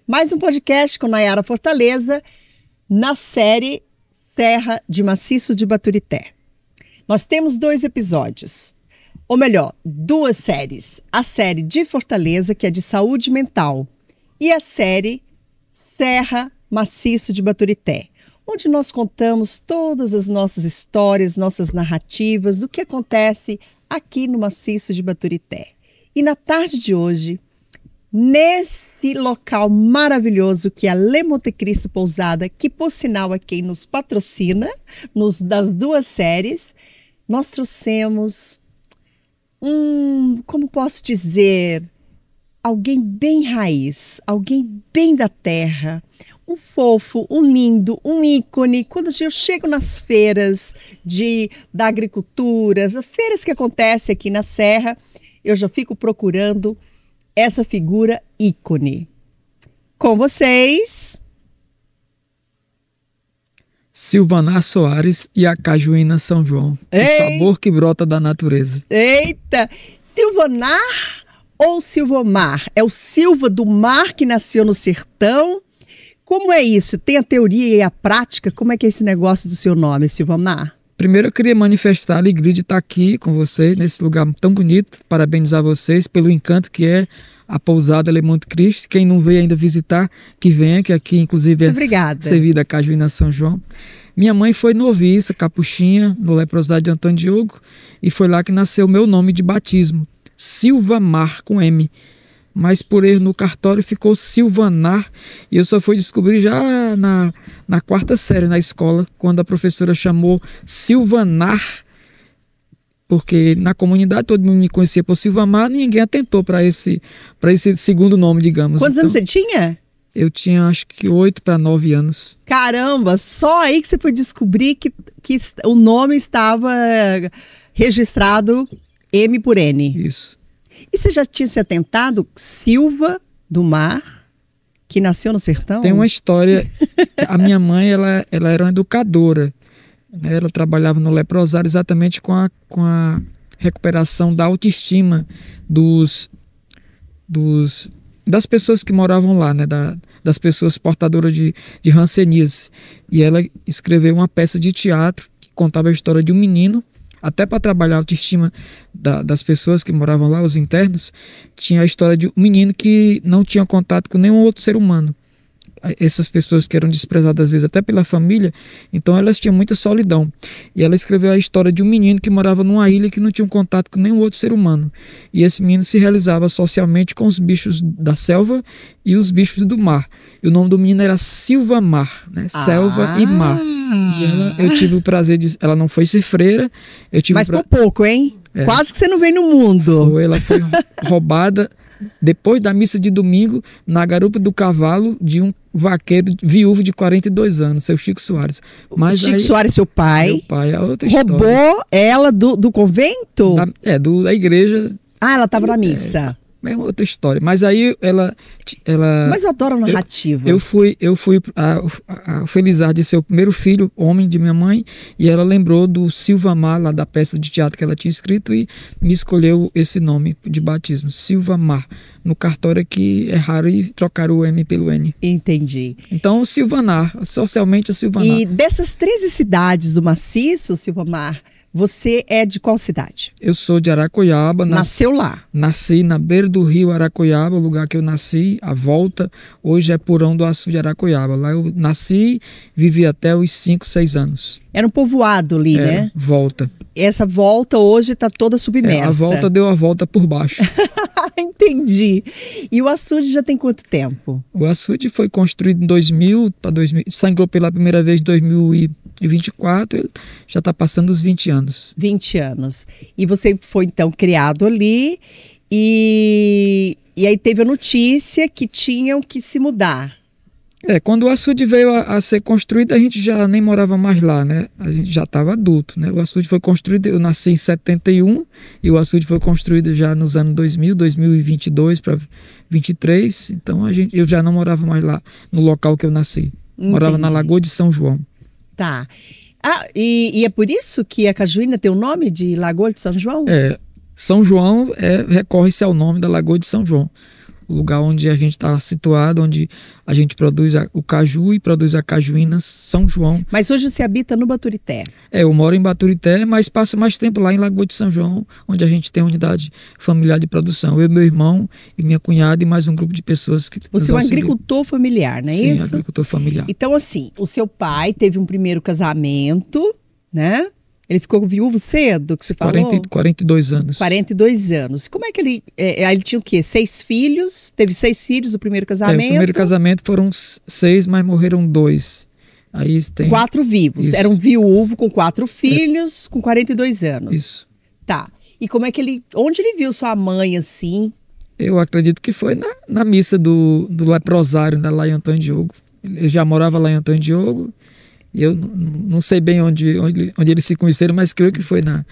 Mais um podcast com Nayara Fortaleza na série Serra de Maciço de Baturité. Nós temos 2 episódios, ou melhor, 2 séries. A série de Fortaleza, que é de saúde mental, e a série Serra Maciço de Baturité, onde nós contamos todas as nossas histórias, nossas narrativas, do que acontece aqui no Maciço de Baturité. E na tarde de hoje, nesse local maravilhoso que é a Le Monte Cristo Pousada, que por sinal é quem nos patrocina das 2 séries, nós trouxemos como posso dizer, alguém bem raiz, alguém bem da terra, um fofo, um lindo, um ícone. Quando eu chego nas feiras da agricultura, as feiras que acontecem aqui na Serra, eu já fico procurando essa figura ícone. Com vocês, Silvanar Soares e a Cajuína São João. O sabor que brota da natureza. Eita! Silvanar ou Silvomar? É o Silva do mar que nasceu no sertão? Como é isso? Tem a teoria e a prática? Como é que é esse negócio do seu nome, Silvomar? Primeiro eu queria manifestar a alegria de estar aqui com vocês, nesse lugar tão bonito. Parabenizar vocês pelo encanto que é a pousada Le Monte Cristo. Quem não veio ainda visitar, que venha, que aqui inclusive é servida a Cajuína São João. Minha mãe foi noviça, capuchinha, no Leprosidade de Antônio Diogo, e foi lá que nasceu o meu nome de batismo, Silvamar, com M. Mas por erro no cartório ficou Silvanar, e eu só fui descobrir já na 4ª série na escola, quando a professora chamou Silvanar, porque na comunidade todo mundo me conhecia por Silvamar, ninguém atentou para esse segundo nome, digamos. Quantos anos você tinha? Eu tinha acho que 8 para 9 anos. Caramba, só aí que você foi descobrir que o nome estava registrado M por N. Isso. E você já tinha se atentado? Silva do Mar, que nasceu no sertão? Tem uma história. A minha mãe ela era uma educadora. Ela trabalhava no leprosário exatamente com a recuperação da autoestima das pessoas que moravam lá, né? Das pessoas portadoras de hanseníase. E ela escreveu uma peça de teatro que contava a história de um menino, até para trabalhar a autoestima das pessoas que moravam lá, os internos. Tinha a história de um menino que não tinha contato com nenhum outro ser humano. Essas pessoas que eram desprezadas às vezes até pela família, então elas tinham muita solidão. E ela escreveu a história de um menino que morava numa ilha que não tinha contato com nenhum outro ser humano. E esse menino se realizava socialmente com os bichos da selva e os bichos do mar. E o nome do menino era Silvamar, né? Selva e mar. E eu tive o prazer de... Ela não foi ser freira. Mas por pouco, hein? É. Quase que você não veio no mundo. Ela foi roubada depois da missa de domingo na garupa do cavalo de um vaqueiro viúvo de 42 anos, seu Chico Soares. Mas Chico Soares, seu pai? Meu pai, é outra roubou história. Roubou ela do convento? Da igreja. Ah, ela estava na missa. É outra história. Mas aí ela... Mas eu adoro narrativas. Eu fui a felizar de ser o primeiro filho, homem de minha mãe, e ela lembrou do Silvamar, lá da peça de teatro que ela tinha escrito, e me escolheu esse nome de batismo, Silvamar. No cartório aqui é raro e trocaram o M pelo N. Entendi. Então, Silvanar, socialmente é Silvanar. E dessas 13 cidades do Maciço, Silvamar, você é de qual cidade? Eu sou de Aracoiaba. Nasceu lá? Nasci na beira do rio Aracoiaba, o lugar que eu nasci. A volta hoje é Purão do Açu de Aracoiaba. Lá eu nasci, vivi até os 5, 6 anos. Era um povoado ali, né? Volta. Essa volta hoje está toda submersa. A volta deu a volta por baixo. Entendi. E o açude já tem quanto tempo? O açude foi construído em 2000, sangrou pela primeira vez em 2024, ele já está passando os 20 anos. 20 anos. E você foi então criado ali e aí teve a notícia que tinham que se mudar. Quando o açude veio a ser construído, a gente já nem morava mais lá, né? A gente já estava adulto, né? O açude foi construído, eu nasci em 71 e o açude foi construído já nos anos 2000, 2022 para 23. Então eu já não morava mais lá no local que eu nasci. Entendi. Morava na Lagoa de São João. Tá. Ah, e é por isso que a Cajuína tem o nome de Lagoa de São João? São João recorre-se ao nome da Lagoa de São João. lugar onde a gente está situado, onde a gente produz o caju e produz a cajuína São João. Mas hoje você habita no Baturité? Eu moro em Baturité, mas passo mais tempo lá em Lagoa de São João, onde a gente tem a unidade familiar de produção. Eu, meu irmão e minha cunhada e mais um grupo de pessoas que Você é um agricultor familiar, não é Sim, isso? Sim, agricultor familiar. Então, assim, o seu pai teve um primeiro casamento, né? Ele ficou viúvo cedo, que você falou? 42 anos. 42 anos. Como é que ele... ele tinha o quê? 6 filhos? Teve 6 filhos no primeiro casamento? O primeiro casamento foram 6, mas morreram 2. Aí tem... 4 vivos. Isso. Era um viúvo com 4 filhos, com 42 anos. Isso. Tá. E como é que ele... Onde ele viu sua mãe, assim? Eu acredito que foi na missa do leprosário, lá em Antônio Diogo. Ele já morava lá em Antônio Diogo. Eu não sei bem onde eles se conheceram, mas creio que foi na...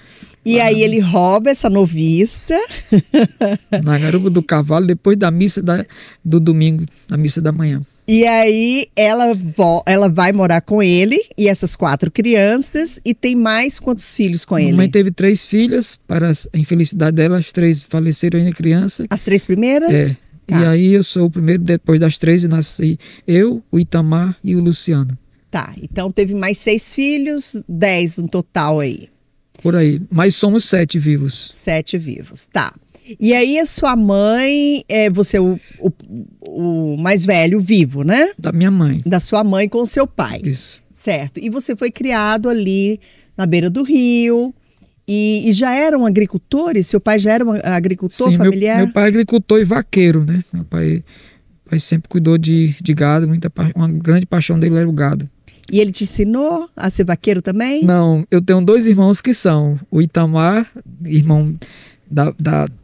E aí ele rouba essa noviça. Na garupa do cavalo, depois da missa do domingo, da missa da manhã. E aí ela vai morar com ele e essas 4 crianças. E tem mais quantos filhos com ele? A mãe teve 3 filhas, para a infelicidade dela, as 3 faleceram ainda criança. As 3 primeiras? É. Tá. E aí eu sou o primeiro, depois das 3 nasci eu, o Itamar e o Luciano. Tá, então teve mais 6 filhos, 10 no total aí. Por aí, mas somos 7 vivos. 7 vivos, tá. E aí a sua mãe, você é o mais velho vivo, né? Da minha mãe. Da sua mãe com o seu pai. Isso. Certo, e você foi criado ali na beira do rio, e já eram agricultores? Seu pai já era um agricultor familiar? Meu pai é agricultor e vaqueiro, né? Meu pai sempre cuidou de gado, uma grande paixão dele era o gado. E ele te ensinou a ser vaqueiro também? Não, eu tenho 2 irmãos que são o Itamar, irmão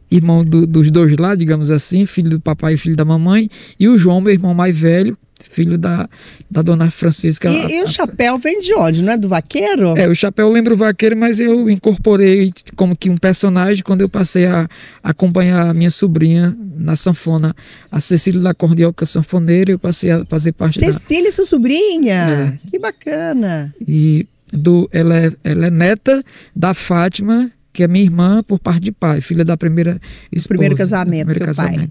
irmão dos 2 lá, digamos assim, filho do papai e filho da mamãe, e o João, meu irmão mais velho, filho da dona Francisca. E o chapéu vem de onde? Não é do vaqueiro? O chapéu eu lembro o vaqueiro, mas eu incorporei como que um personagem quando eu passei a acompanhar a minha sobrinha na sanfona, a Cecília da Cordioca sanfoneira, eu passei a fazer parte Cecília, sua sobrinha? Que bacana. E ela é neta da Fátima, que é minha irmã por parte de pai, filha da primeira esposa. Primeiro casamento, seu pai.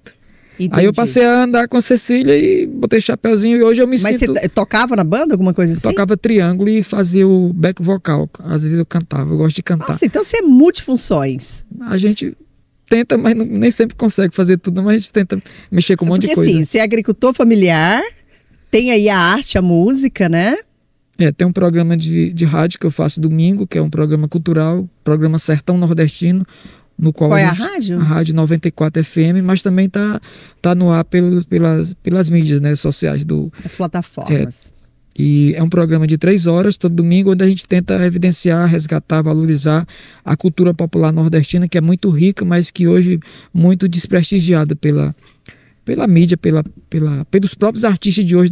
Entendi. Aí eu passei a andar com a Cecília e botei chapeuzinho e hoje eu me sinto... Mas você tocava na banda, alguma coisa assim? Tocava triângulo e fazia o back vocal. Às vezes eu cantava, eu gosto de cantar. Nossa, então você é multifunções. A gente tenta, mas nem sempre consegue fazer tudo, mas a gente tenta mexer com um monte de coisa. Porque assim, você é agricultor familiar, tem aí a arte, a música, né? Tem um programa de rádio que eu faço domingo, que é um programa cultural, programa Sertão Nordestino, no qual Qual é a rádio? A Rádio 94 FM, mas também tá no ar pelas mídias, né, sociais as plataformas. E é um programa de 3 horas, todo domingo, onde a gente tenta evidenciar, resgatar, valorizar a cultura popular nordestina, que é muito rica, mas que hoje muito desprestigiada pela mídia, pelos próprios artistas de hoje.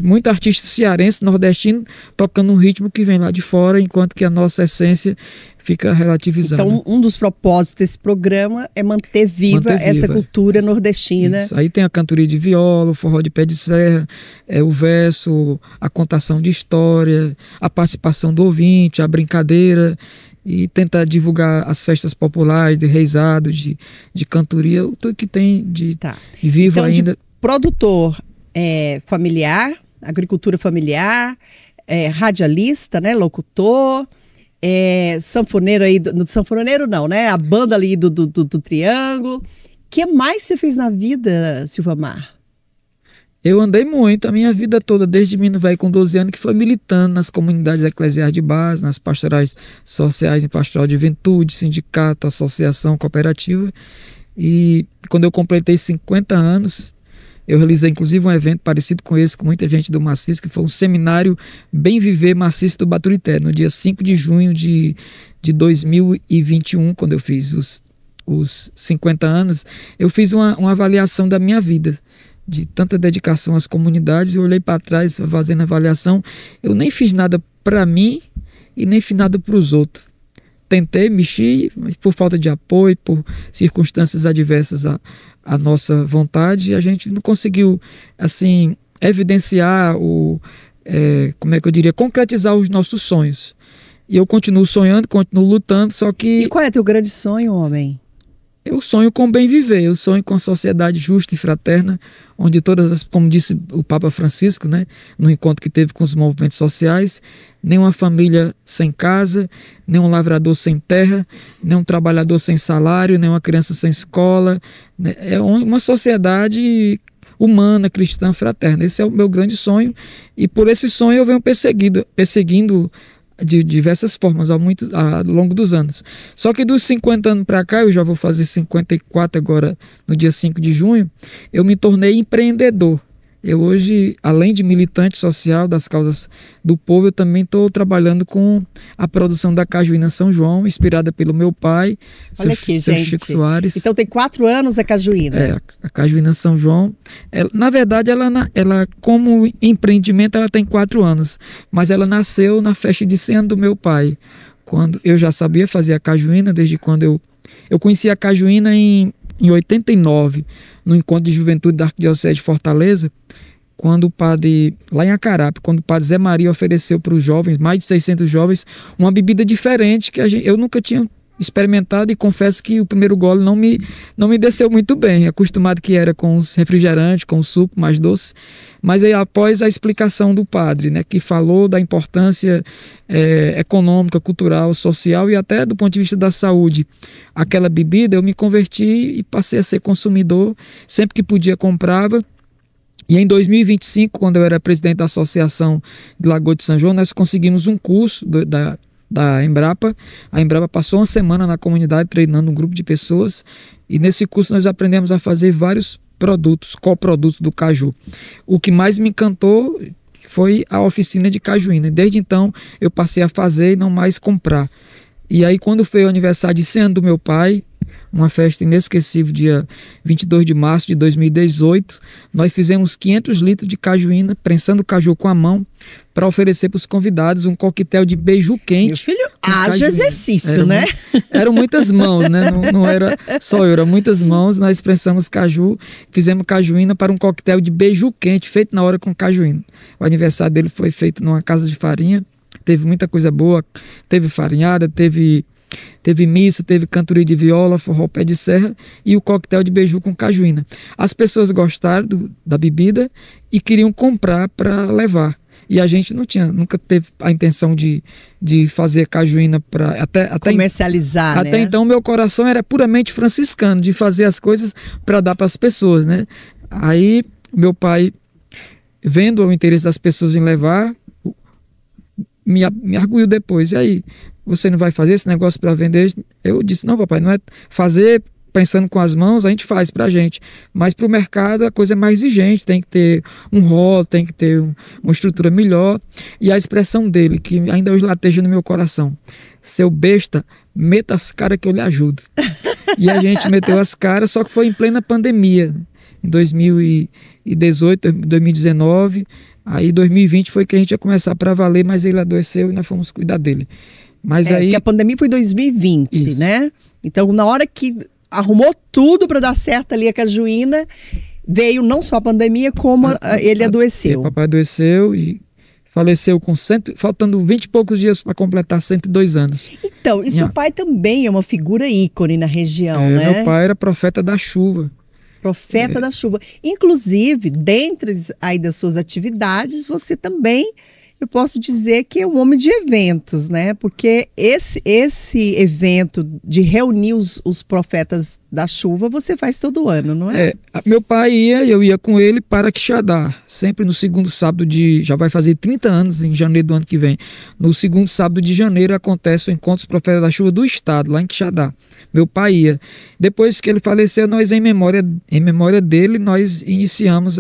Muito artista cearense, nordestino, tocando um ritmo que vem lá de fora, enquanto que a nossa essência fica relativizada. Então, um dos propósitos desse programa é manter viva essa cultura nordestina. Isso. Aí tem a cantoria de viola, o forró de pé de serra, o verso, a contação de história, a participação do ouvinte, a brincadeira, e tentar divulgar as festas populares de reisado, de cantoria, tudo que tem de vivo então, ainda. De produtor familiar, agricultura familiar, radialista, né, locutor, sanfoneiro aí, sanfoneiro não, né, a banda ali do Triângulo. O que mais você fez na vida, Silvamar? Eu andei muito a minha vida toda, desde menino velho com 12 anos, que foi militando nas comunidades eclesiais de base, nas pastorais sociais, em pastoral de juventude, sindicato, associação, cooperativa. E quando eu completei 50 anos, eu realizei inclusive um evento parecido com esse, com muita gente do Maciço, que foi um seminário Bem Viver Maciço do Baturité, no dia 5 de junho de 2021, quando eu fiz os 50 anos, eu fiz uma avaliação da minha vida, de tanta dedicação às comunidades. Eu olhei para trás fazendo avaliação, eu nem fiz nada para mim e nem fiz nada para os outros. Tentei mexer, mas por falta de apoio, por circunstâncias adversas à nossa vontade, a gente não conseguiu assim evidenciar como é que eu diria, concretizar os nossos sonhos. E eu continuo sonhando, continuo lutando, só que... E qual é teu grande sonho, homem? Eu sonho com o bem viver, eu sonho com a sociedade justa e fraterna, onde como disse o Papa Francisco, né, no encontro que teve com os movimentos sociais, nenhuma família sem casa, nenhum lavrador sem terra, nenhum trabalhador sem salário, nenhuma criança sem escola, né, é uma sociedade humana, cristã, fraterna. Esse é o meu grande sonho, e por esse sonho eu venho perseguindo de diversas formas ao longo dos anos. Só que dos 50 anos para cá, eu já vou fazer 54 agora no dia 5 de junho, eu me tornei empreendedor. Eu hoje, além de militante social das causas do povo, eu também estou trabalhando com a produção da Cajuína São João, inspirada pelo meu pai, Olha aqui, seu gente. Chico Soares. Então tem 4 anos a Cajuína. A Cajuína São João. Na verdade, ela como empreendimento, ela tem 4 anos, mas ela nasceu na festa de 100 anos do meu pai. Quando eu já sabia fazer a cajuína, desde quando eu conheci a cajuína em 89, no encontro de juventude da Arquidiocese de Fortaleza, quando o padre, lá em Acarape, quando o padre Zé Maria ofereceu para os jovens, mais de 600 jovens, uma bebida diferente que eu nunca tinha experimentado, e confesso que o primeiro gole não me desceu muito bem, acostumado que era com os refrigerantes, com o suco mais doce. Mas aí, após a explicação do padre, né, que falou da importância econômica, cultural, social e até do ponto de vista da saúde, aquela bebida, eu me converti e passei a ser consumidor, sempre que podia comprava. E em 2025, quando eu era presidente da Associação de Lagoa de São João, nós conseguimos um curso da Embrapa. A Embrapa passou uma semana na comunidade treinando um grupo de pessoas, e nesse curso nós aprendemos a fazer vários coprodutos do caju. O que mais me encantou foi a oficina de cajuína. Desde então eu passei a fazer e não mais comprar. E aí, quando foi o aniversário de 100 anos do meu pai, uma festa inesquecível, dia 22 de março de 2018, nós fizemos 500 litros de cajuína, prensando o caju com a mão, para oferecer para os convidados um coquetel de beiju quente. Meu filho, haja exercício, né? Eram muitas mãos, né? Não era só eu, eram muitas mãos. Nós prensamos caju, fizemos cajuína para um coquetel de beiju quente, feito na hora com cajuína. O aniversário dele foi feito numa casa de farinha, teve muita coisa boa, teve farinhada, teve missa, teve cantoria de viola, forró pé de serra e o coquetel de beiju com cajuína. As pessoas gostaram da bebida e queriam comprar para levar. E a gente nunca teve a intenção de fazer cajuína para até comercializar, até né? então meu coração era puramente franciscano, de fazer as coisas para dar para as pessoas, né? Aí meu pai, vendo o interesse das pessoas em levar, me arguiu depois. E aí, você não vai fazer esse negócio para vender? Eu disse, não, papai, não é fazer pensando com as mãos, a gente faz pra gente, mas pro mercado a coisa é mais exigente, tem que ter um rolo, tem que ter uma estrutura melhor. E a expressão dele, que ainda hoje lateja no meu coração: seu besta, meta as caras que eu lhe ajudo. E a gente meteu as caras, só que foi em plena pandemia, em 2018, 2019, aí 2020 foi que a gente ia começar para valer, mas ele adoeceu e nós fomos cuidar dele. Mas aí, que a pandemia foi em 2020, isso, né? Então, na hora que arrumou tudo para dar certo ali a cajuína, veio não só a pandemia, como ele adoeceu. O papai adoeceu e faleceu faltando 20 e poucos dias para completar 102 anos. Então, e seu pai também é uma figura ícone na região, né? Meu pai era profeta da chuva. Profeta da chuva. Inclusive, dentre aí das suas atividades, você também, eu posso dizer que é um homem de eventos, né? Porque esse evento de reunir os profetas da chuva, você faz todo ano, não é? Meu pai eu ia com ele para Quixadá, sempre no segundo sábado já vai fazer 30 anos em janeiro do ano que vem. No segundo sábado de janeiro acontece o encontro dos profetas da chuva do estado, lá em Quixadá. Meu pai ia. Depois que ele faleceu, nós em memória dele, nós iniciamos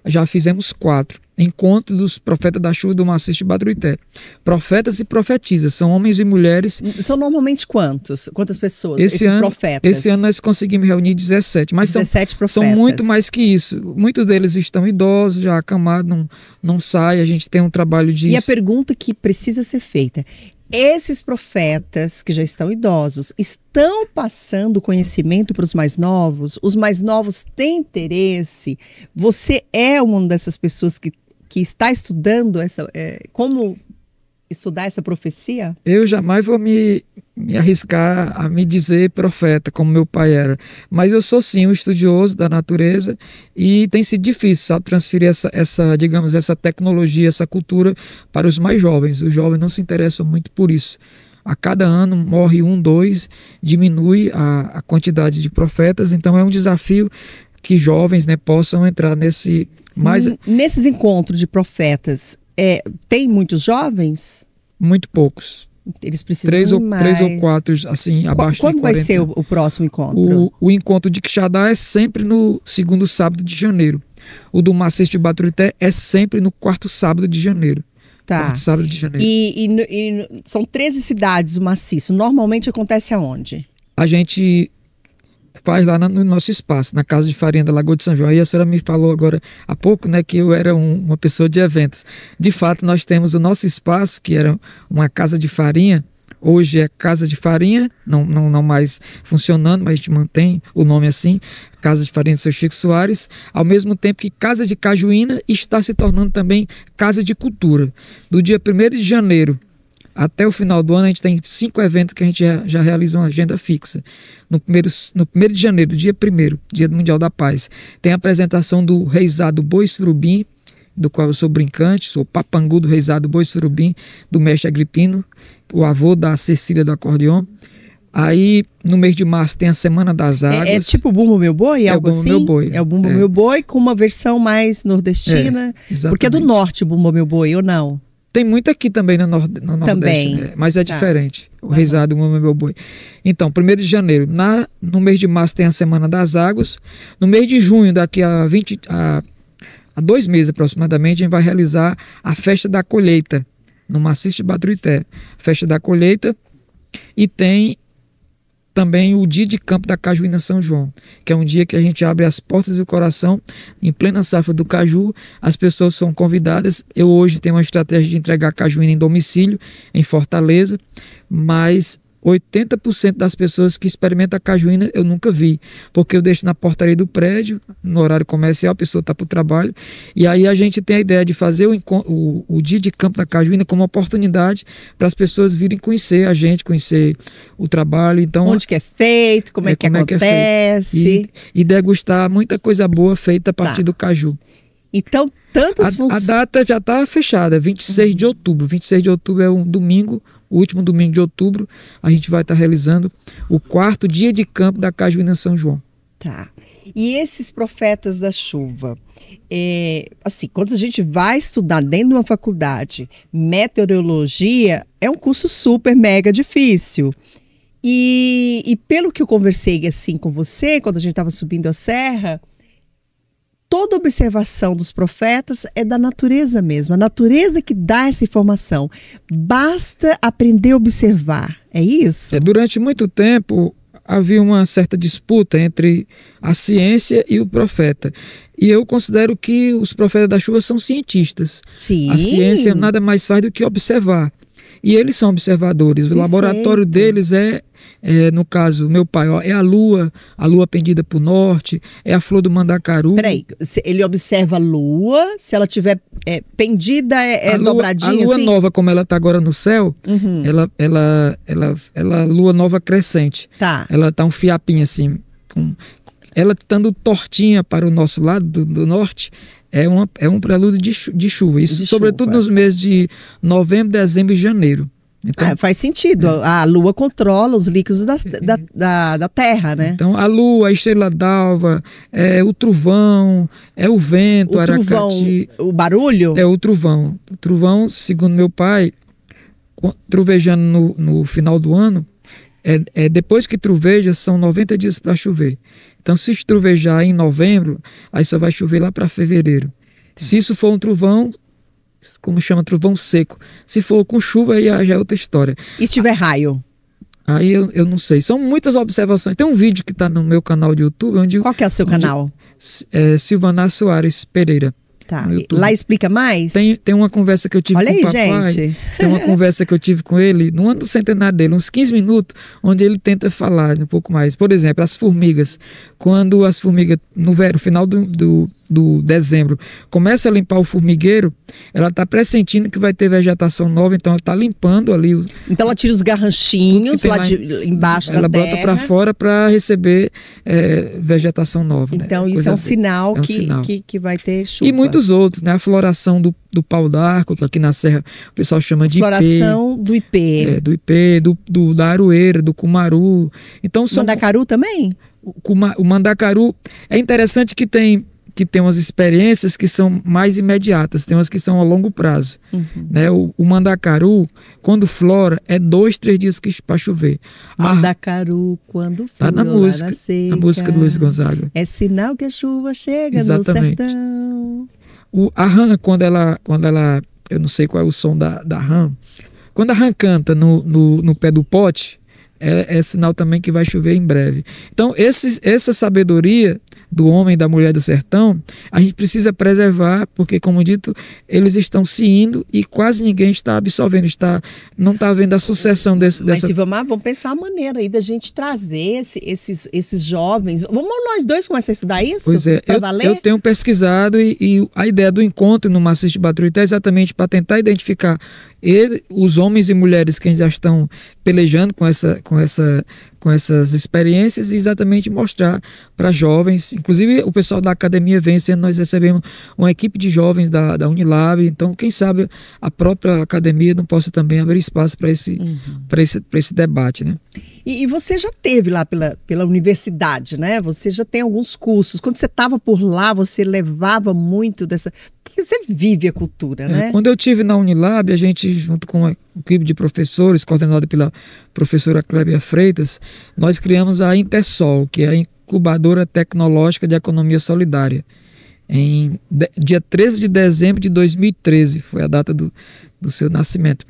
já fizemos 4. Encontro dos profetas da chuva do maciço de Baturité. Profetas e profetisas, são homens e mulheres. São normalmente quantos? Quantas pessoas? Esses profetas? Esse ano nós conseguimos reunir 17, mas 17 profetas. São muito mais que isso. Muitos deles estão idosos, já acamados, não saem, a gente tem um trabalho disso. E a pergunta que precisa ser feita: esses profetas que já estão idosos estão passando conhecimento para os mais novos? Os mais novos têm interesse? Você é uma dessas pessoas que está estudando como estudar essa profecia? Eu jamais vou me arriscar a me dizer profeta, como meu pai era. Mas eu sou sim um estudioso da natureza e tem sido difícil, sabe, transferir essa tecnologia, essa cultura para os mais jovens. Os jovens não se interessam muito por isso. A cada ano morre 1, 2, diminui a quantidade de profetas. Então é um desafio que jovens, né, possam entrar nesse... Nesses encontros de profetas, tem muitos jovens? Muito poucos. Eles precisam três ou quatro, assim, abaixo de 40. Quando vai ser o próximo encontro? O encontro de Quixadá é sempre no 2º sábado de janeiro. O do Maciço de Baturité é sempre no 4º sábado de janeiro. Tá. 4º sábado de janeiro. E são 13 cidades o Maciço. Normalmente acontece aonde? A gente faz lá no nosso espaço, na Casa de Farinha da Lagoa de São João. E a senhora me falou agora há pouco, né, que eu era uma pessoa de eventos. De fato, nós temos o nosso espaço, que era uma casa de farinha. Hoje é Casa de Farinha, não mais funcionando, mas a gente mantém o nome assim, Casa de Farinha do Seu Chico Soares, ao mesmo tempo que Casa de Cajuína está se tornando também Casa de Cultura. Do dia 1º de janeiro até o final do ano, a gente tem 5 eventos que a gente já realiza uma agenda fixa. No 1º de janeiro, dia 1º, Dia Mundial da Paz, tem a apresentação do Reisado Boi Surubim, do qual eu sou brincante, sou papangu do Reisado Boi Surubim, do mestre Agripino, o avô da Cecília do acordeon. Aí, no mês de março, tem a Semana das Águas. É tipo o Bumbo Meu Boi? Algo assim? Meu Boi. É o Bumbo Meu Boi com uma versão mais nordestina. Porque é do norte o Bumbo Meu Boi, ou não? Tem muito aqui também no Nordeste, né? Mas é diferente. O Reisado Bumbo Meu Boi. Então, 1º de janeiro. No mês de março tem a Semana das Águas. No mês de junho, daqui a 2 meses aproximadamente, a gente vai realizar a Festa da Colheita, no Maciço de Baturité. Festa da Colheita. E tem também o Dia de Campo da Cajuína São João, que é um dia que a gente abre as portas do coração, em plena safra do caju. As pessoas são convidadas. Eu hoje tenho uma estratégia de entregar cajuína em domicílio, em Fortaleza, mas 80% das pessoas que experimentam a cajuína eu nunca vi, porque eu deixo na portaria do prédio, no horário comercial, a pessoa está para o trabalho, e aí a gente tem a ideia de fazer o Dia de Campo da Cajuína como uma oportunidade para as pessoas virem conhecer a gente, conhecer o trabalho. Então, onde que é feito, como é que acontece. E degustar muita coisa boa feita a partir do caju. Então, tantas funções... A data já está fechada, 26 de outubro. 26 de outubro é um domingo, o último domingo de outubro, a gente vai estar realizando o 4º Dia de Campo da Cajuína São João. Tá. E esses profetas da chuva, assim, quando a gente vai estudar dentro de uma faculdade, meteorologia é um curso super mega difícil. E pelo que eu conversei assim com você, quando a gente estava subindo a serra, toda observação dos profetas é da natureza mesmo. A natureza que dá essa informação. Basta aprender a observar. É isso? Durante muito tempo havia uma certa disputa entre a ciência e o profeta. E eu considero que os profetas da chuva são cientistas. Sim. A ciência nada mais faz do que observar. E eles são observadores. O laboratório deles no caso, meu pai, é a lua pendida para o norte, é a flor do mandacaru. Peraí, ele observa a lua, se ela tiver pendida, dobradinha assim? A lua nova, como ela está agora no céu, ela lua nova crescente. Tá. Ela está um fiapinho assim, ela estando tortinha para o nosso lado, do norte, é um prelúdio de chuva. Isso sobretudo nos meses de novembro, dezembro e janeiro. Então, faz sentido. A lua controla os líquidos da terra, né? Então, a lua, a estrela d'alva, o trovão, o vento, o aracati. O barulho? É o trovão. O trovão, segundo meu pai, trovejando no final do ano, depois que troveja, são 90 dias para chover. Então, se trovejar em novembro, aí só vai chover lá para fevereiro. Se isso for um trovão, como chama, trovão seco. Se for com chuva, aí já é outra história. E se tiver raio? Aí eu não sei. São muitas observações. Tem um vídeo que está no meu canal de YouTube. Qual que é o seu canal? Silvana Soares Pereira. Tá. Lá explica mais? Tem uma conversa que eu tive com o papai. Gente. Tem uma conversa que eu tive com ele no ano do centenário dele, uns 15 minutos, onde ele tenta falar um pouco mais. Por exemplo, as formigas. Quando as formigas, no final do do dezembro começa a limpar o formigueiro, ela está pressentindo que vai ter vegetação nova, então ela está limpando ali. Então ela tira os garranchinhos lá embaixo da terra. Ela bota para fora para receber vegetação nova. Então né? isso é um sinal que vai ter chuva. E muitos outros, né? A floração do pau d'arco, que aqui na Serra o pessoal chama de floração do ipê. Do ipê, da aroeira, do cumaru. Então, Mandacaru também? O mandacaru é interessante que tem umas experiências que são mais imediatas, tem umas que são a longo prazo. Né? O mandacaru, quando flora, é 2, 3 dias para chover. Mandacaru, quando flora, tá na música do Luiz Gonzaga. É sinal que a chuva chega. Exatamente. No sertão. A rã, quando ela, eu não sei qual é o som da rã, quando a rã canta no pé do pote, é sinal também que vai chover em breve. Então, essa sabedoria do homem e da mulher do sertão, a gente precisa preservar, porque, como dito, eles estão se indo e quase ninguém está absorvendo, não está vendo a sucessão dessa... Mas, Silvamar, vamos pensar a maneira aí da gente trazer esses jovens. Vamos nós dois começar a estudar isso? Pois é, eu tenho pesquisado e a ideia do encontro no Maciço de Baturité é exatamente para tentar identificar os homens e mulheres que já estão pelejando com essas experiências e exatamente mostrar para jovens. Inclusive o pessoal da academia vem, nós recebemos uma equipe de jovens da Unilab, então quem sabe a própria academia não possa também abrir espaço para esse debate, né? E você já teve lá pela universidade, né? Você já tem alguns cursos. Quando você estava por lá, você levava muito dessa... Porque você vive a cultura, né? Quando eu estive na Unilab, a gente, junto com uma equipe de professores, coordenada pela professora Clébia Freitas, nós criamos a Intersol, que é a Incubadora Tecnológica de Economia Solidária. Em dia 13 de dezembro de 2013, foi a data do seu nascimento.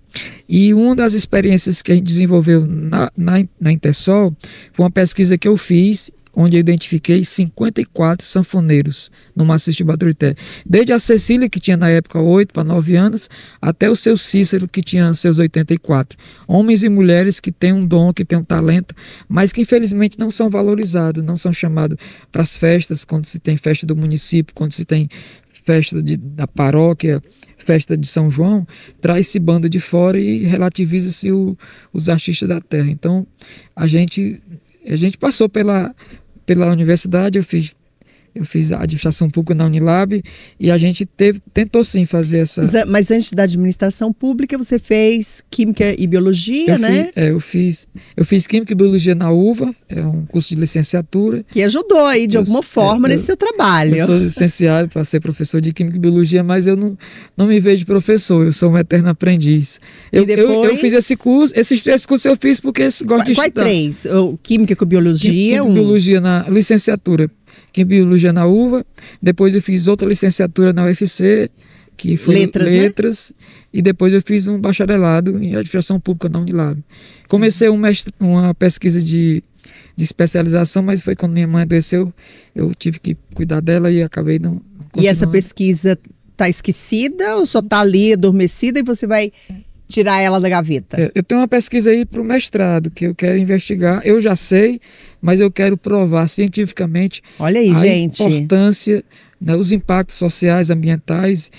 E uma das experiências que a gente desenvolveu na Intersol foi uma pesquisa que eu fiz, onde eu identifiquei 54 sanfoneiros no Maciço de Baturité. Desde a Cecília, que tinha na época 8 para 9 anos, até o seu Cícero, que tinha seus 84. Homens e mulheres que têm um dom, que têm um talento, mas que infelizmente não são valorizados, não são chamados para as festas, quando se tem festa do município, quando se tem festa da paróquia, festa de São João, traz esse bando de fora e relativiza-se os artistas da terra. Então, a gente passou pela universidade, eu fiz a administração pública na Unilab e a gente tentou sim fazer essa... Mas antes da administração pública você fez Química e Biologia, né? Eu fiz Química e Biologia na UVA, é um curso de licenciatura. Que ajudou aí de alguma forma nesse seu trabalho. Eu sou licenciado para ser professor de Química e Biologia, mas eu não me vejo professor, eu sou um eterno aprendiz. Eu fiz esse curso, esses 3 cursos eu fiz porque gosto de estudar. Quais 3? Química com Biologia? Química e Biologia na licenciatura. Em Biologia na UVA, depois eu fiz outra licenciatura na UFC, que foi Letras, né? E depois eu fiz um bacharelado em Administração Pública na Unilab. Comecei uma pesquisa de especialização, mas foi quando minha mãe adoeceu, eu tive que cuidar dela e acabei não continuando. E essa pesquisa está esquecida ou só está ali adormecida e você vai tirar ela da gaveta? Eu tenho uma pesquisa aí para o mestrado, que eu quero investigar, eu já sei, mas eu quero provar cientificamente importância, né, os impactos sociais, ambientais,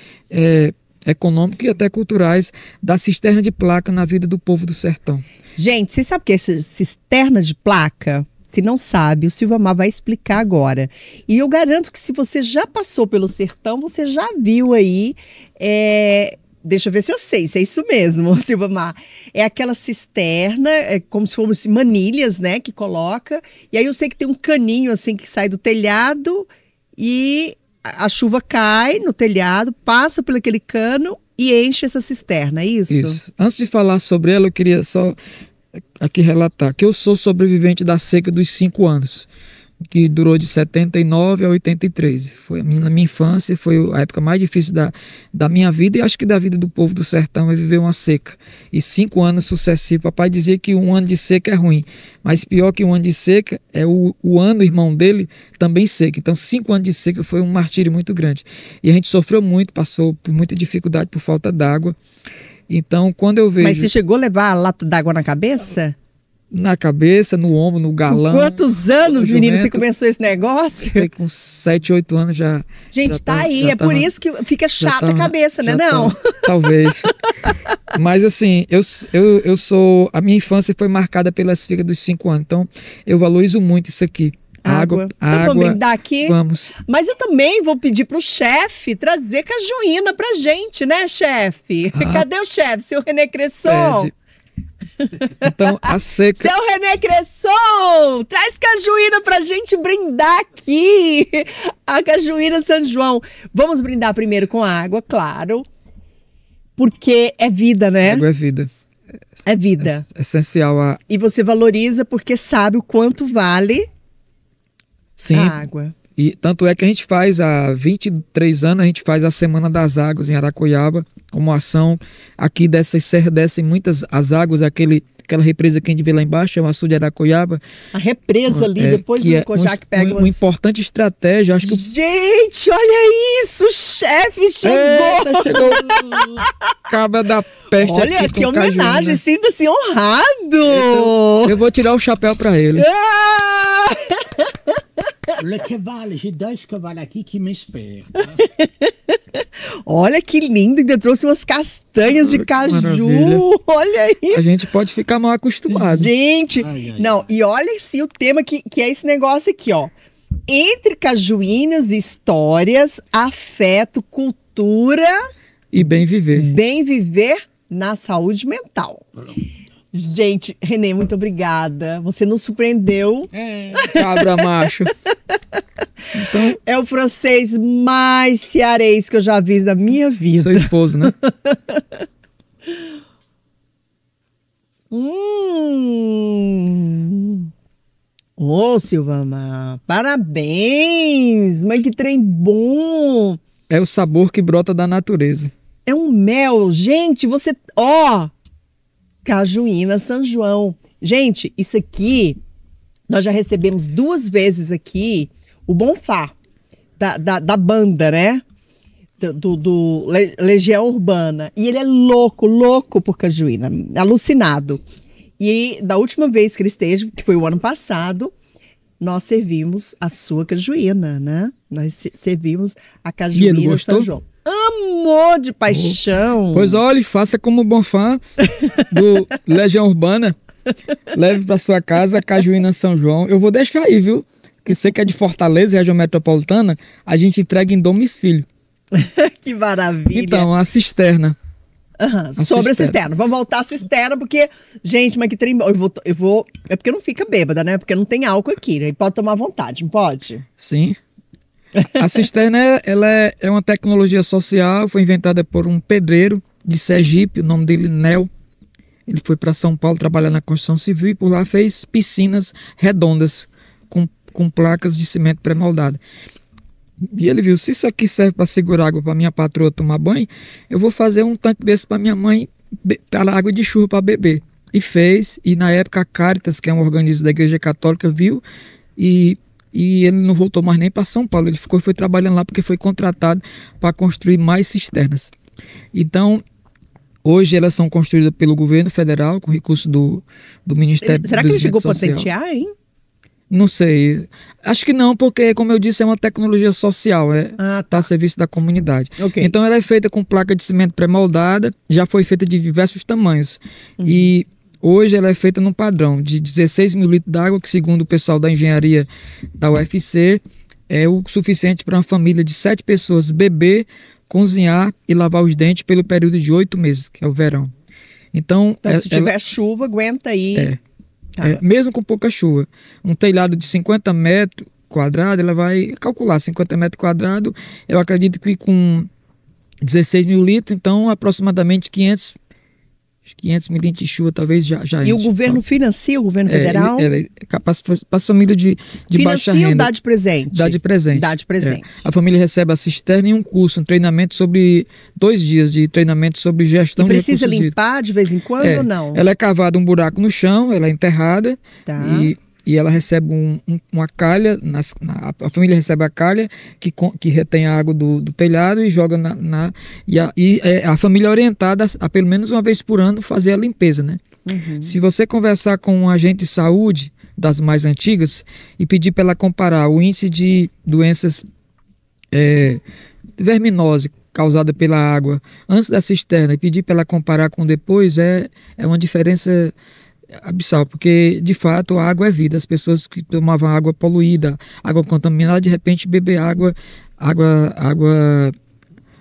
econômicos e até culturais da cisterna de placa na vida do povo do sertão. Gente, vocês sabem o que é cisterna de placa? Se não sabe, o Silvamar vai explicar agora. E eu garanto que se você já passou pelo sertão, você já viu aí... Deixa eu ver se eu sei, se é isso mesmo, Silvamar. É aquela cisterna, como se fossem manilhas, né, que coloca. E aí eu sei que tem um caninho assim que sai do telhado e a chuva cai no telhado, passa por aquele cano e enche essa cisterna, é isso? Isso. Antes de falar sobre ela, eu queria só aqui relatar que eu sou sobrevivente da seca dos 5 anos. Que durou de 79 a 83. Na minha infância, foi a época mais difícil da minha vida e acho que da vida do povo do sertão é viver uma seca. E 5 anos sucessivos. Papai dizia que um ano de seca é ruim, mas pior que um ano de seca é o ano, irmão dele, também seca. Então 5 anos de seca foi um martírio muito grande. E a gente sofreu muito, passou por muita dificuldade por falta d'água. Então, quando eu vejo... Mas você chegou a levar a lata d'água na cabeça? Na cabeça, no ombro, no galão. Quantos anos, menino, você começou esse negócio? Sei, com 7, 8 anos já. Gente, já tá aí. É por isso que fica chata a cabeça, né? Não. Talvez. Mas assim, eu sou. A minha infância foi marcada pelas filhas dos 5 anos. Então, eu valorizo muito isso aqui. Água. Então vamos brindar aqui? Vamos. Mas eu também vou pedir pro chefe trazer cajuína pra gente, né, chefe? Cadê o chefe? Seu René Cresson? Então, a seca... Seu René Cresson, traz cajuína pra gente brindar aqui. A cajuína São João. Vamos brindar primeiro com água, claro. Porque é vida, né? Água é vida. É vida. É essencial. E você valoriza porque sabe o quanto vale a água. E tanto é que a gente faz, há 23 anos, a gente faz a Semana das Águas em Aracoiaba, como ação. Aqui dessas serras descem muitas as águas, aquela represa que a gente vê lá embaixo, é o açude de Aracoiaba. A represa ali, depois o Cojá que pega uma importante estratégia, acho que... Gente, olha isso, o chefe chegou! Chegou o cabra da peste. Olha, aqui que homenagem, sinta-se honrado! Eu vou tirar o chapéu pra ele. J'ai 2 cavalos aqui que me esperam. Olha que lindo, ainda trouxe umas castanhas de caju. Maravilha. Olha isso. A gente pode ficar mal acostumado. Gente, não, e olha assim o tema que é esse negócio aqui, ó. Entre cajuínas, histórias, afeto, cultura e bem viver. Bem viver na saúde mental. Gente, René, muito obrigada. Você nos surpreendeu. Cabra macho. Então, é o francês mais cearense que eu já vi na minha vida. Seu esposo, né? Ô, Silvana, parabéns! Mas que trem bom! É o sabor que brota da natureza. É um mel. Gente, você... Ó! Cajuína São João. Gente, isso aqui, nós já recebemos 2 vezes aqui o Bonfá, da banda, né? Do Legião Urbana. E ele é louco por cajuína, alucinado. E da última vez que ele esteve, que foi o ano passado, nós servimos a sua cajuína, né? Nós servimos a cajuína São João. Amor de paixão. Pois olha, faça como bom fã do Legião Urbana. Leve para sua casa a cajuína São João. Eu vou deixar aí, viu? Que você que é de Fortaleza, região metropolitana, a gente entrega em domicílio. Que maravilha. Então, a cisterna. Sobre a cisterna. Vamos voltar à cisterna, porque, gente, mas que trem. Eu vou. É porque não fica bêbada, né? Porque não tem álcool aqui, né? E pode tomar à vontade, não pode? Sim. A cisterna, ela é uma tecnologia social, foi inventada por um pedreiro de Sergipe, o nome dele Nel. Ele foi para São Paulo trabalhar na construção civil e por lá fez piscinas redondas com placas de cimento pré-moldado. E ele viu, se isso aqui serve para segurar água para minha patroa tomar banho, eu vou fazer um tanque desse para minha mãe, para água de chuva para beber. E fez, e na época a Caritas, que é um organismo da Igreja Católica, viu e ele não voltou mais nem para São Paulo. Ele foi trabalhando lá porque foi contratado para construir mais cisternas. Então, hoje elas são construídas pelo governo federal com recurso do Ministério do Desenvolvimento Social. Será que ele chegou a patentear, hein? Não sei. Acho que não, porque, como eu disse, é uma tecnologia social. Tá a serviço da comunidade. Okay. Então, ela é feita com placa de cimento pré-moldada, já foi feita de diversos tamanhos. E hoje ela é feita num padrão de 16 mil litros d'água, que segundo o pessoal da engenharia da UFC, é o suficiente para uma família de 7 pessoas beber, cozinhar e lavar os dentes pelo período de 8 meses, que é o verão. Então se tiver chuva, aguenta aí. Mesmo com pouca chuva. Um telhado de 50 metros quadrados, ela vai calcular 50 metros quadrados, eu acredito que com 16 mil litros, então aproximadamente 500 milímetros de chuva talvez já E o governo financia, o governo federal? Para as famílias de baixa renda. Financia ou dá de presente? Dá de presente. Dá de presente. A família recebe a cisterna e um curso, um treinamento sobre 2 dias de treinamento sobre gestão de recursos hídricos. Precisa limpar de vez em quando ou não? Ela é cavada um buraco no chão, ela é enterrada e ela recebe uma calha, a família recebe a calha que retém a água do telhado e joga a família é orientada a pelo menos uma vez por ano fazer a limpeza, né? Se você conversar com um agente de saúde das mais antigas e pedir para ela comparar o índice de doenças verminose causada pela água antes da cisterna e pedir para ela comparar com depois, é uma diferença abissal, porque de fato a água é vida. As pessoas que tomavam água poluída, água contaminada, de repente beber água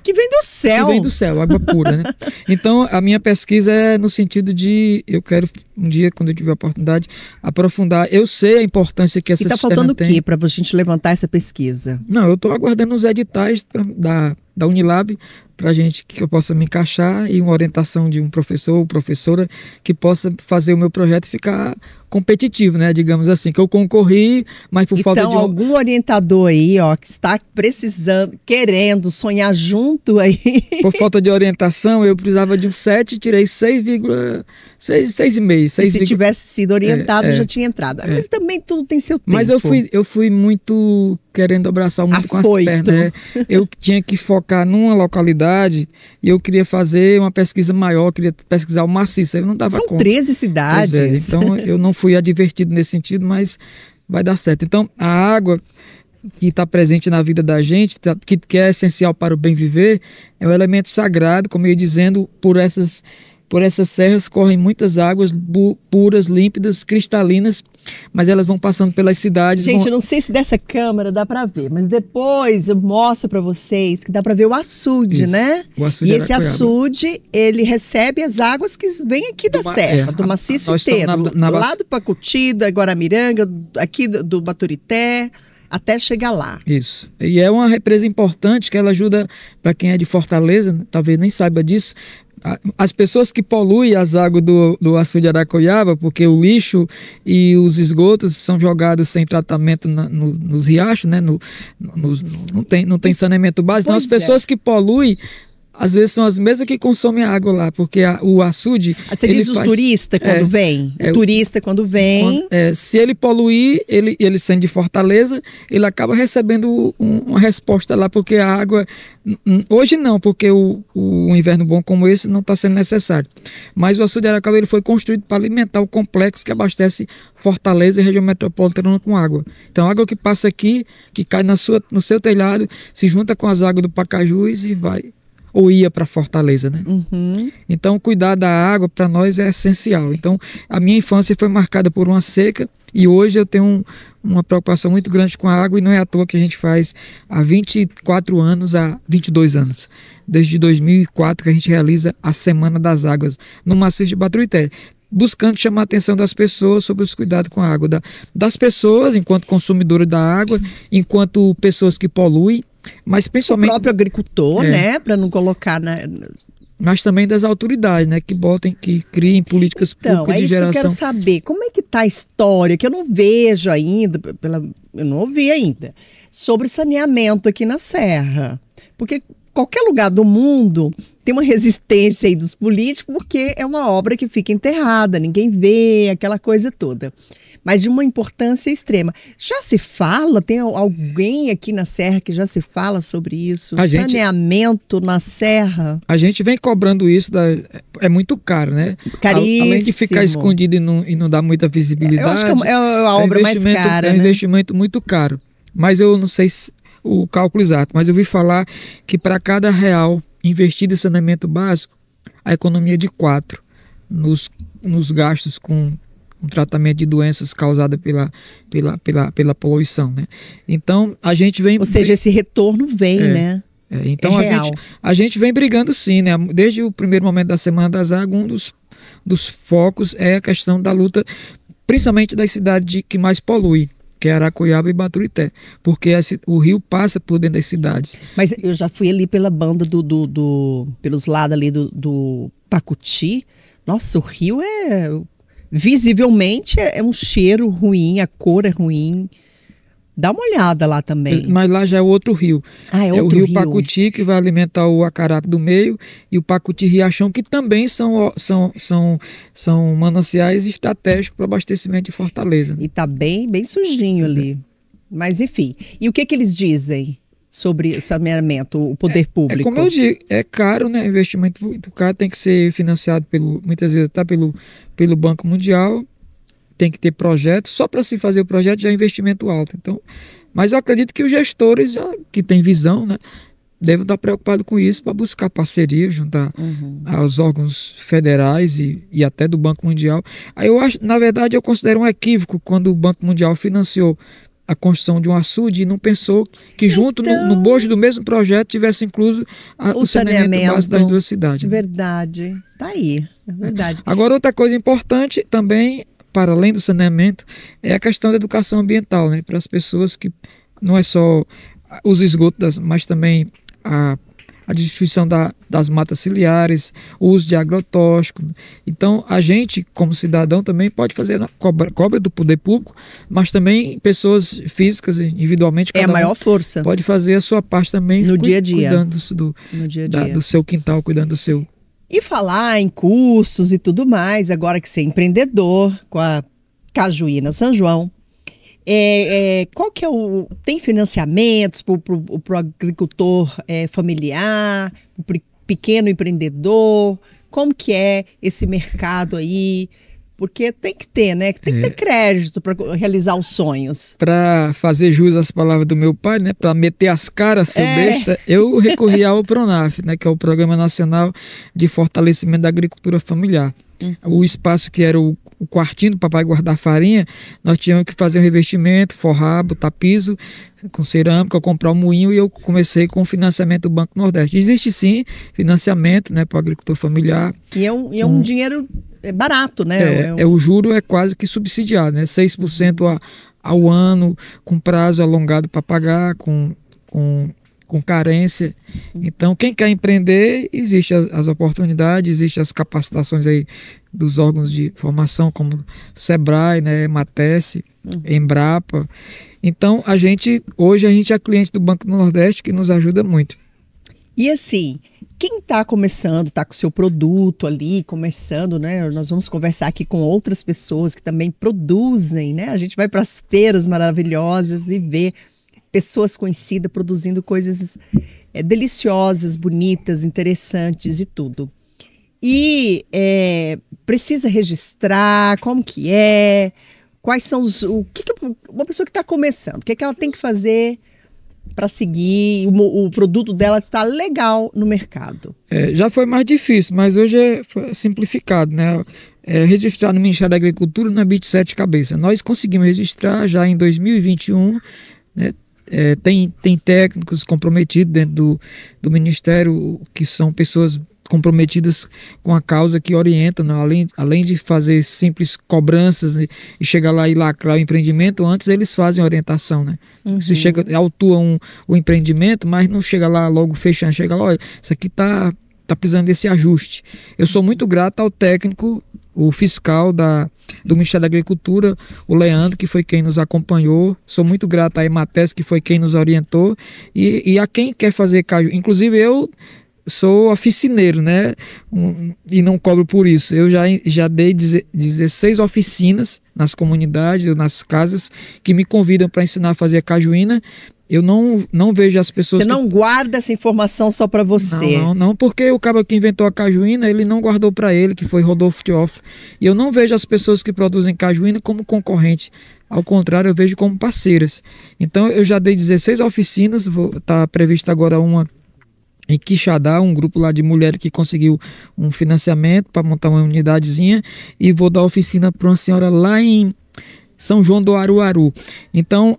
que vem do céu. Que vem do céu, água pura, né? Então, a minha pesquisa é no sentido de, eu quero um dia, quando eu tiver a oportunidade, aprofundar. Eu sei a importância que essa cisterna tem. E está faltando o quê para a gente levantar essa pesquisa? Não, eu estou aguardando os editais da Unilab para que eu possa me encaixar e uma orientação de um professor ou professora que possa fazer o meu projeto ficar competitivo, né? Digamos assim, que eu concorri, mas por falta de... Então, algum orientador aí, ó, que está precisando, querendo sonhar junto aí... Por falta de orientação, eu precisava de um 7, tirei 6,5. Se tivesse sido orientado, já tinha entrado. Mas também tudo tem seu tempo. Mas eu fui muito querendo abraçar muito com as pernas. Né? Eu tinha que focar numa localidade e eu queria fazer uma pesquisa maior, queria pesquisar o maciço. Eu não dava conta. São 13 cidades. Então, eu não fui advertido nesse sentido, mas vai dar certo. Então, a água que está presente na vida da gente, que é essencial para o bem viver, é um elemento sagrado, como eu ia dizendo, por essas serras correm muitas águas puras, límpidas, cristalinas, mas elas vão passando pelas cidades. Gente, eu não sei se dessa câmera dá para ver, mas depois eu mostro para vocês que dá para ver o açude, isso, né? O açude e esse açude, ele recebe as águas que vêm aqui da serra, do maciço inteiro. Lá do Pacuti, da Guaramiranga, aqui do Baturité, até chegar lá. Isso. E é uma represa importante que ela ajuda, para quem é de Fortaleza, talvez nem saiba disso, as pessoas que poluem as águas do açude Aracoiaba, porque o lixo e os esgotos são jogados sem tratamento nos riachos, né? Não tem saneamento básico. Então, as pessoas que poluem, às vezes são as mesmas que consomem a água lá, porque o açude... Você diz os turistas quando vem? O turista quando vem... se ele poluir, ele sendo de Fortaleza, ele acaba recebendo uma resposta lá, porque a água... Hoje não, porque o inverno bom como esse não está sendo necessário. Mas o açude Aracoiaba ele foi construído para alimentar o complexo que abastece Fortaleza e região metropolitana com água. Então a água que passa aqui, que cai no seu telhado, se junta com as águas do Pacajus e vai... ou ia para Fortaleza, né? Então, cuidar da água para nós é essencial. Então, a minha infância foi marcada por uma seca e hoje eu tenho uma preocupação muito grande com a água e não é à toa que a gente faz há 24 anos, há 22 anos. Desde 2004 que a gente realiza a Semana das Águas no maciço de Baturité, buscando chamar a atenção das pessoas sobre os cuidados com a água, das pessoas enquanto consumidoras da água, enquanto pessoas que poluem, mas principalmente o próprio agricultor, né, para não colocar mas também das autoridades, né, que criem políticas públicas de geração. Que eu quero saber, como é que tá a história, que eu não vejo ainda, eu não ouvi ainda, sobre saneamento aqui na Serra, porque qualquer lugar do mundo tem uma resistência aí dos políticos, porque é uma obra que fica enterrada, ninguém vê, aquela coisa toda. Mas de uma importância extrema. Já se fala, tem alguém aqui na Serra que já se fala sobre isso? Saneamento na Serra? A gente vem cobrando isso, é muito caro, né? Caríssimo. Além de ficar escondido e não dar muita visibilidade. Eu acho que é a obra mais cara, É um investimento muito caro. Mas eu não sei o cálculo exato, mas eu ouvi falar que para cada R$ investido em saneamento básico, a economia é de 4 nos gastos com um tratamento de doenças causadas pela poluição, né? Então, a gente vem... Ou seja, esse retorno vem, né? Então, a gente vem brigando sim, né? Desde o primeiro momento da Semana das Águas, um dos focos é a questão da luta, principalmente das cidades que mais poluem, que é Aracoiaba e Baturité, porque o rio passa por dentro das cidades. Mas eu já fui ali pela banda pelos lados ali do Pacuti. Nossa, o rio visivelmente é um cheiro ruim, a cor é ruim. Dá uma olhada lá também. Mas lá já é outro rio. É o outro rio rio. Pacuti, que vai alimentar o Acarape do Meio, e o Pacuti Riachão, que também são mananciais estratégicos para abastecimento de Fortaleza. E tá bem sujinho ali. Mas enfim, e o que eles dizem sobre saneamento, o poder público? Como eu digo, é caro, né? Investimento muito caro, tem que ser financiado muitas vezes pelo Banco Mundial. Tem que ter projeto, só para se fazer o projeto já é investimento alto. Então, mas eu acredito que os gestores que têm visão, né, devem estar preocupados com isso para buscar parceria junto aos órgãos federais e até do Banco Mundial. Aí eu acho, na verdade, eu considero um equívoco quando o Banco Mundial financiou a construção de um açude e não pensou que junto no bojo do mesmo projeto tivesse incluso o saneamento básico das duas cidades. Verdade, tá aí, é verdade. Agora, outra coisa importante também, para além do saneamento, é a questão da educação ambiental, né? Para as pessoas que não é só os esgotos, mas também a destruição das matas ciliares, o uso de agrotóxico. Então, a gente, como cidadão, também pode fazer a cobra do poder público, mas também pessoas físicas, individualmente, a maior força. Pode fazer a sua parte também no dia a dia. Cuidando do seu quintal, cuidando do seu. E falar em cursos e tudo mais, agora que você é empreendedor com a Cajuína São João, qual que é tem financiamentos para o agricultor familiar, para o pequeno empreendedor? Como que é esse mercado aí? Porque tem que ter, né? Tem que ter crédito para realizar os sonhos. Para fazer jus às palavras do meu pai, né? Para meter as caras, seu besta, eu recorri ao PRONAF, né? Que é o Programa Nacional de Fortalecimento da Agricultura Familiar. O espaço que era o quartinho do papai guardar farinha, nós tínhamos que fazer um revestimento, forrar, botar piso com cerâmica, comprar um moinho, e eu comecei com o financiamento do Banco Nordeste. Existe sim financiamento, né, para o agricultor familiar. E é um dinheiro barato, né? O juro é quase que subsidiado, né? 6% ao ano, com prazo alongado para pagar, com carência. Então, quem quer empreender, existe as oportunidades, existem as capacitações aí dos órgãos de formação, como Sebrae, né, Matece, Embrapa. Então, hoje a gente é cliente do Banco do Nordeste, que nos ajuda muito. E assim, quem está começando, está com o seu produto ali, começando, né? Nós vamos conversar aqui com outras pessoas que também produzem, né? A gente vai para as feiras maravilhosas e vê pessoas conhecidas produzindo coisas deliciosas, bonitas, interessantes e tudo. E precisa registrar, como que é, quais são uma pessoa que está começando, o que ela tem que fazer para seguir o produto dela estar legal no mercado? Já foi mais difícil, mas hoje foi simplificado, né? Registrar no Ministério da Agricultura não é bicho de sete cabeças. Nós conseguimos registrar já em 2021, né? Tem técnicos comprometidos dentro do Ministério, que são pessoas comprometidas com a causa, que orientam, né? Além de fazer simples cobranças e chegar lá e lacrar o empreendimento, antes eles fazem orientação, né? Se autuam o empreendimento, mas não chega lá logo fechando, chega lá, olha, isso aqui tá precisando desse ajuste. Eu sou muito grato ao técnico, o fiscal do Ministério da Agricultura, o Leandro, que foi quem nos acompanhou. Sou muito grato à Emates, que foi quem nos orientou, e a quem quer fazer caju. Inclusive eu sou oficineiro, né? E não cobro por isso. Eu já dei 16 oficinas nas comunidades, nas casas, que me convidam para ensinar a fazer a cajuína. Eu não vejo as pessoas... Você não guarda essa informação só para você? Não, porque o cara que inventou a cajuína, ele não guardou para ele, que foi Rodolfo Teófilo. E eu não vejo as pessoas que produzem cajuína como concorrente. Ao contrário, eu vejo como parceiras. Então, eu já dei 16 oficinas, está prevista agora uma em Quixadá, um grupo lá de mulheres que conseguiu um financiamento para montar uma unidadezinha, e vou dar oficina para uma senhora lá em São João do Aruaru. Então,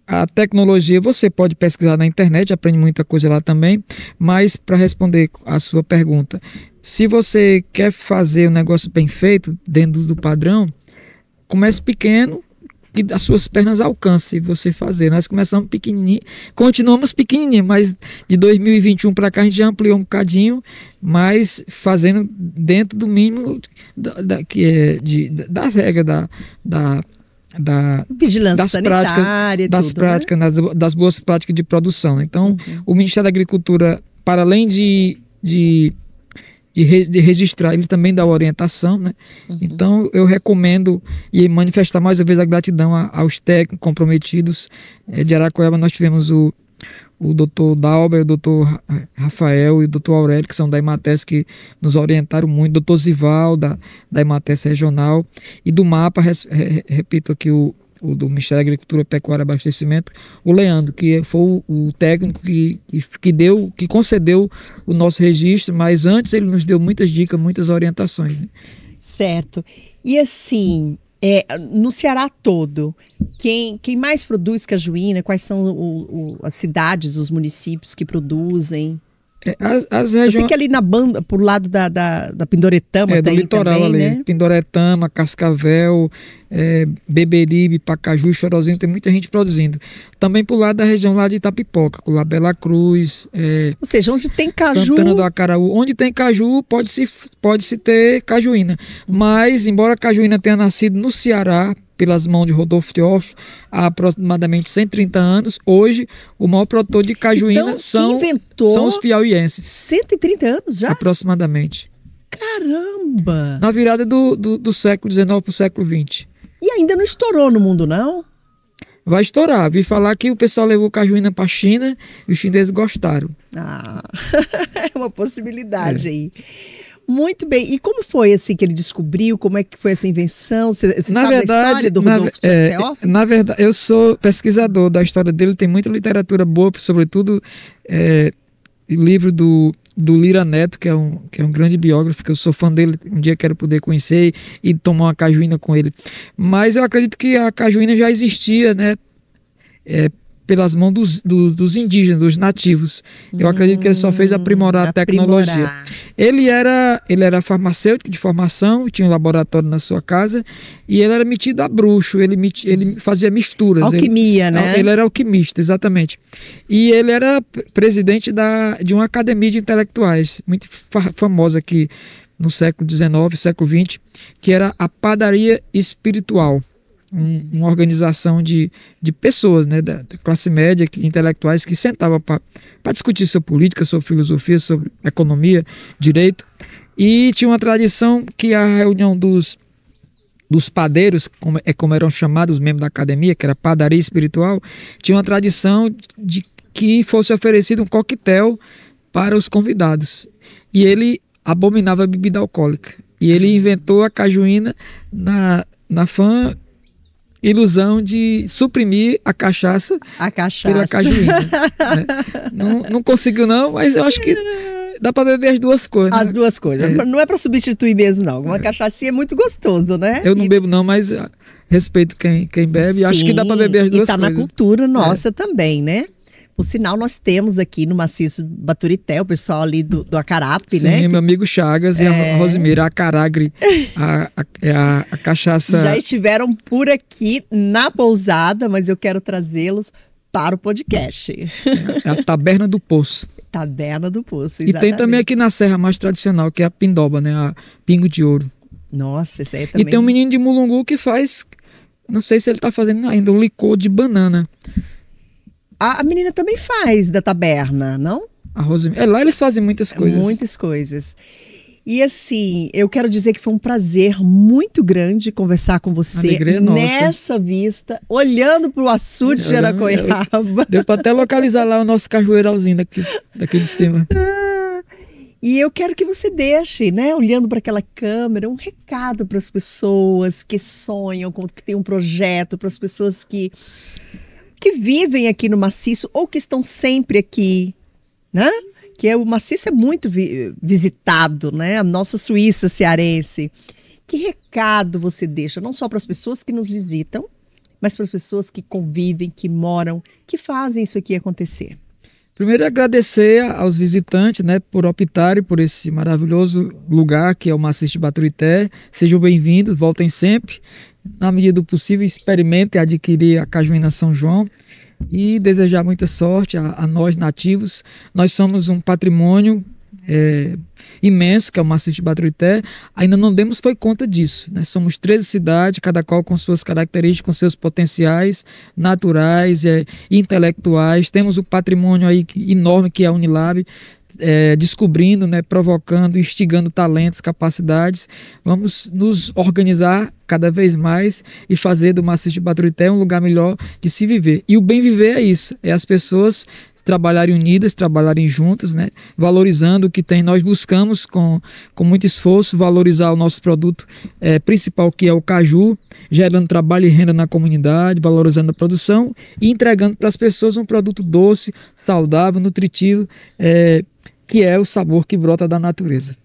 a tecnologia, você pode pesquisar na internet, aprende muita coisa lá também, mas para responder a sua pergunta, se você quer fazer um negócio bem feito, dentro do padrão, comece pequeno, que as suas pernas alcancem você fazer. Nós começamos pequenininho, continuamos pequenininho, mas de 2021 para cá a gente já ampliou um bocadinho, mas fazendo dentro do mínimo das regras vigilância das sanitária, práticas, tudo, né? das boas práticas de produção. Então, o Ministério da Agricultura, para além de registrar, ele também dá orientação, né? Então, eu recomendo e manifestar mais uma vez a gratidão aos técnicos comprometidos. De Aracoeba, nós tivemos o doutor Dalber, o doutor Rafael e o doutor Aurélio, que são da Emates, que nos orientaram muito, o doutor Zival, da Emates Regional, e do MAPA, repito aqui, o do Ministério da Agricultura, Pecuária e Abastecimento, o Leandro, que foi o técnico que concedeu o nosso registro, mas antes ele nos deu muitas dicas, muitas orientações, né? Certo. E assim, no Ceará todo, quem mais produz cajuína? Quais são as cidades, os municípios que produzem? As Eu sei regiões... que ali na banda, por lado da Pindoretama do tem litoral também, ali, né? Pindoretama, Cascavel, Beberibe, Pacaju, Chorozinho, tem muita gente produzindo. Também por lado da região lá de Itapipoca, por lá Bela Cruz, Ou seja, onde tem caju... Santana do Acaraú. Onde tem caju, pode-se ter cajuína. Mas, embora a cajuína tenha nascido no Ceará, pelas mãos de Rodolfo Teófilo, há aproximadamente 130 anos, hoje o maior produtor de cajuína Então, são os piauienses. 130 anos já? Aproximadamente. Caramba! Na virada do século XIX para o século XX. E ainda não estourou no mundo, não? Vai estourar. Vi falar que o pessoal levou cajuína para a China e os chineses gostaram. É uma possibilidade aí. Muito bem. E como foi assim que ele descobriu? Como é que foi essa invenção? Você sabe a história do Rodolfo Teófilo? Na verdade, eu sou pesquisador da história dele. Tem muita literatura boa, sobretudo livro do Lira Neto, que é um grande biógrafo, que eu sou fã dele. Um dia quero poder conhecer e tomar uma cajuína com ele. Mas eu acredito que a cajuína já existia, né? Pelas mãos dos indígenas, dos nativos. Eu acredito que ele só fez aprimorar a tecnologia. Ele era farmacêutico de formação, tinha um laboratório na sua casa, e ele era metido a bruxo, ele fazia misturas. Alquimia, né? Ele era alquimista, exatamente. E ele era presidente de uma academia de intelectuais, muito famosa aqui no século XIX, século XX, que era a Padaria Espiritual. Uma organização de pessoas, né, da classe média, intelectuais, que sentavam para discutir sobre política, sobre filosofia, sobre economia, direito. E tinha uma tradição que a reunião dos padeiros, como eram chamados os membros da academia, que era padaria espiritual, tinha uma tradição de que fosse oferecido um coquetel para os convidados. E ele abominava a bebida alcoólica. E ele inventou a cajuína na fã ilusão de suprimir a cachaça pela cajuína. Né? Não conseguiu não, mas eu acho que dá para beber as duas coisas. As duas coisas. Não é para substituir mesmo, não. Uma cachaça é muito gostoso, né? Eu não bebo não, mas respeito quem bebe. Sim, acho que dá para beber as duas coisas. E tá na cultura nossa também, né? Por sinal, nós temos aqui no Maciço Baturité, o pessoal ali do Acarape, sim, né? Sim, meu amigo Chagas e a Rosimeira, a Caragre, a cachaça. Já estiveram por aqui na pousada, mas eu quero trazê-los para o podcast. É a Taberna do Poço. Taberna do Poço, exatamente. E tem também aqui na Serra mais tradicional, que é a Pindoba, né? A Pingo de Ouro. Nossa, esse aí também. E tem um menino de Mulungu que faz, não sei se ele está fazendo ainda, um licor de banana. A menina também faz da taberna, não? A Rosimeira. Lá eles fazem muitas coisas. Muitas coisas. E assim, eu quero dizer que foi um prazer muito grande conversar com você nessa vista, olhando para o açude de Jaracoiaba. Deu para até localizar lá o nosso cajueiralzinho daqui de cima. E eu quero que você deixe, né, olhando para aquela câmera, um recado para as pessoas que sonham, que têm um projeto, para as pessoas que vivem aqui no Maciço ou que estão sempre aqui, né? Que o Maciço é muito visitado, né? A nossa Suíça cearense. Que recado você deixa, não só para as pessoas que nos visitam, mas para as pessoas que convivem, que moram, que fazem isso aqui acontecer? Primeiro, agradecer aos visitantes, né, por optarem por esse maravilhoso lugar que é o Maciço de Baturité. Sejam bem-vindos, voltem sempre. Na medida do possível, experimentem adquirir a cajuína São João e desejar muita sorte a nós nativos. Nós somos um patrimônio imenso, que é o maciço de Baturité, ainda não demos foi conta disso, né? Somos 13 cidades, cada qual com suas características, com seus potenciais naturais e intelectuais. Temos o patrimônio aí enorme que é a Unilab, descobrindo, né, provocando, instigando talentos, capacidades. Vamos nos organizar cada vez mais e fazer do Maciço de Baturité um lugar melhor de se viver. E o bem viver é isso, é as pessoas trabalharem unidas, trabalharem juntas, né, valorizando o que tem. Nós buscamos com muito esforço valorizar o nosso produto principal, que é o caju, gerando trabalho e renda na comunidade, valorizando a produção e entregando para as pessoas um produto doce, saudável, nutritivo, que é o sabor que brota da natureza.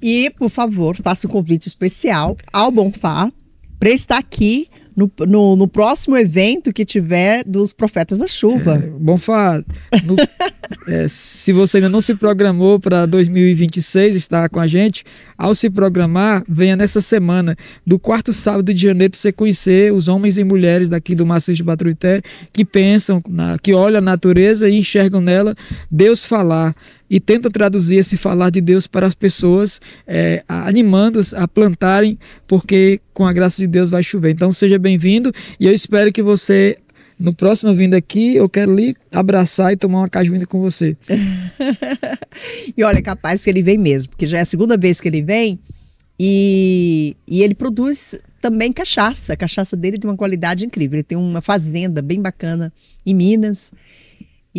E, por favor, faça um convite especial ao Bonfá para estar aqui no próximo evento que tiver dos Profetas da Chuva. Bonfá, se você ainda não se programou para 2026 estar com a gente, ao se programar, venha nessa semana, do 4º sábado de janeiro, para você conhecer os homens e mulheres daqui do Maciço de Baturité que pensam, que olham a natureza e enxergam nela Deus falar. E tenta traduzir esse falar de Deus para as pessoas, animando-as a plantarem, porque com a graça de Deus vai chover. Então seja bem-vindo e eu espero que você, no próximo vindo aqui, eu quero lhe abraçar e tomar uma cajuína com você. E olha, capaz que ele vem mesmo, porque já é a segunda vez que ele vem e ele produz também cachaça. A cachaça dele tem uma qualidade incrível. Ele tem uma fazenda bem bacana em Minas.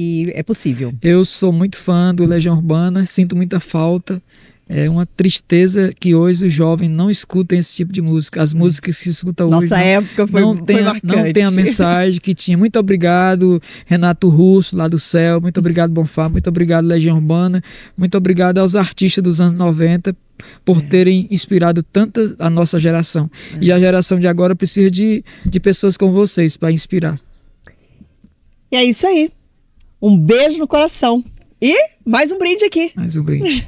E é possível. Eu sou muito fã do Legião Urbana, sinto muita falta. É uma tristeza que hoje os jovens não escutem esse tipo de música. As músicas que se escutam hoje época foi marcante. Não tem a mensagem que tinha. Muito obrigado, Renato Russo, lá do Céu. Muito obrigado, Bonfá. Muito obrigado, Legião Urbana. Muito obrigado aos artistas dos anos 90 por terem inspirado tanto a nossa geração. E a geração de agora precisa de pessoas como vocês para inspirar. E é isso aí. Um beijo no coração. E mais um brinde aqui. Mais um brinde.